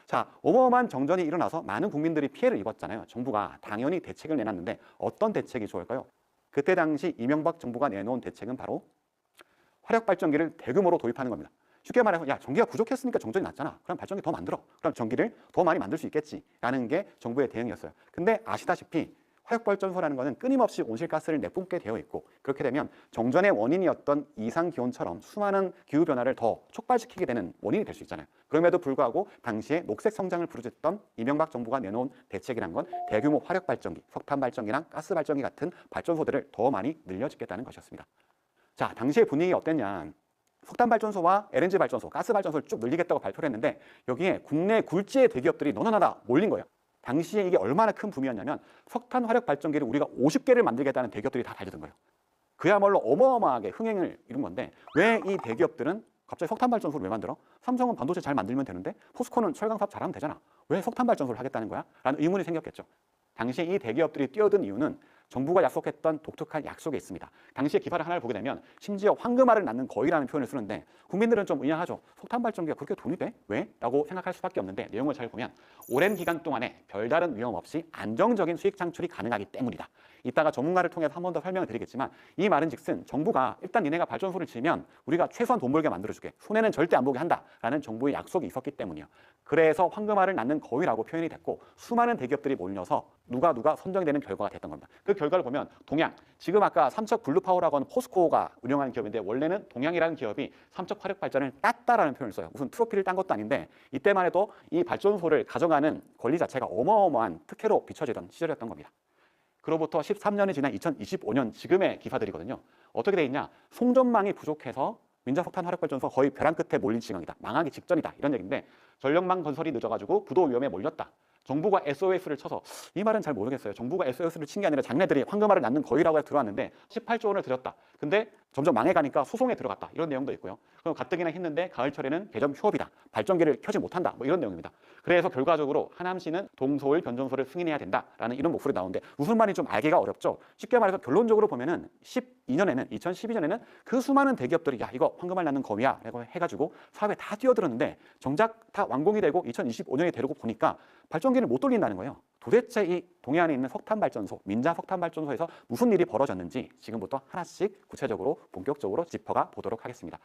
자, 어마어마한 정전이 일어나서 많은 국민들이 피해를 입었잖아요. 정부가 당연히 대책을 내놨는데 어떤 대책이 좋을까요? 그때 당시 이명박 정부가 내놓은 대책은 바로 화력발전기를 대규모로 도입하는 겁니다. 쉽게 말해서 야, 전기가 부족했으니까 정전이 났잖아. 그럼 발전기 더 만들어. 그럼 전기를 더 많이 만들 수 있겠지라는 게 정부의 대응이었어요. 근데 아시다시피 화력발전소라는 것은 끊임없이 온실가스를 내뿜게 되어 있고, 그렇게 되면 정전의 원인이었던 이상기온처럼 수많은 기후변화를 더 촉발시키게 되는 원인이 될 수 있잖아요. 그럼에도 불구하고 당시에 녹색 성장을 부르짖던 이명박 정부가 내놓은 대책이란 건 대규모 화력발전기, 석탄발전기랑 가스발전기 같은 발전소들을 더 많이 늘려짓겠다는 것이었습니다. 자, 당시의 분위기 어땠냐. 석탄발전소와 LNG발전소, 가스발전소를 쭉 늘리겠다고 발표를 했는데 여기에 국내 굴지의 대기업들이 너나나나 몰린 거예요. 당시에 이게 얼마나 큰 붐이었냐면 석탄 화력 발전기를 우리가 50개를 만들겠다는 대기업들이 다 달려든 거예요. 그야말로 어마어마하게 흥행을 이룬 건데 왜 이 대기업들은 갑자기 석탄 발전소를 왜 만들어? 삼성은 반도체 잘 만들면 되는데 포스코는 철강 사업 잘하면 되잖아. 왜 석탄 발전소를 하겠다는 거야? 라는 의문이 생겼겠죠. 당시에 이 대기업들이 뛰어든 이유는 정부가 약속했던 독특한 약속이 있습니다. 당시의 기사를 하나를 보게 되면 심지어 황금알을 낳는 거위라는 표현을 쓰는데 국민들은 좀 의아하죠. 석탄 발전기가 그렇게 돈이 돼? 왜? 라고 생각할 수밖에 없는데 내용을 잘 보면 오랜 기간 동안에 별다른 위험 없이 안정적인 수익 창출이 가능하기 때문이다. 이따가 전문가를 통해서 한 번 더 설명을 드리겠지만 이 말은 즉슨 정부가 일단 니네가 발전소를 지으면 우리가 최소한 돈 벌게 만들어줄게. 손해는 절대 안 보게 한다라는 정부의 약속이 있었기 때문이에요. 그래서 황금알을 낳는 거위라고 표현이 됐고 수많은 대기업들이 몰려서 누가 선정이 되는 결과가 됐던 겁니다. 그 결과를 보면 동양, 지금 아까 삼척 블루파워라고 하는 포스코가 운영하는 기업인데 원래는 동양이라는 기업이 삼척 화력 발전을 땄다라는 표현을 써요. 무슨 트로피를 딴 것도 아닌데 이때만 해도 이 발전소를 가져가는 권리 자체가 어마어마한 특혜로 비춰지던 시절이었던 겁니다. 그로부터 13년이 지난 2025년 지금의 기사들이거든요. 어떻게 돼 있냐? 송전망이 부족해서 민자석탄 화력발전소 거의 벼랑 끝에 몰린 지경이다. 망하기 직전이다. 이런 얘기인데 전력망 건설이 늦어가지고 부도 위험에 몰렸다. 정부가 SOS를 쳐서 이 말은 잘 모르겠어요. 정부가 SOS를 친 게 아니라 자기네들이 황금알을 낳는 거위라고 해서 들어왔는데 18조 원을 들였다. 근데 점점 망해가니까 소송에 들어갔다. 이런 내용도 있고요. 그럼 가뜩이나 했는데 가을철에는 개점 휴업이다. 발전기를 켜지 못한다. 뭐 이런 내용입니다. 그래서 결과적으로 하남시는 동서울 변전소를 승인해야 된다라는 이런 목소리 나오는데 무슨 말인지 좀 알기가 어렵죠. 쉽게 말해서 결론적으로 보면은 2012년에는 그 수많은 대기업들이 야 이거 황금알 낳는 거위야 라고 해가지고 사업에 다 뛰어들었는데 정작 다 완공이 되고 2025년에 되려고 보니까 발전기를 못 돌린다는 거예요. 도대체 이 동해안에 있는 석탄발전소, 민자석탄발전소에서 무슨 일이 벌어졌는지 지금부터 하나씩 구체적으로 본격적으로 짚어가 보도록 하겠습니다.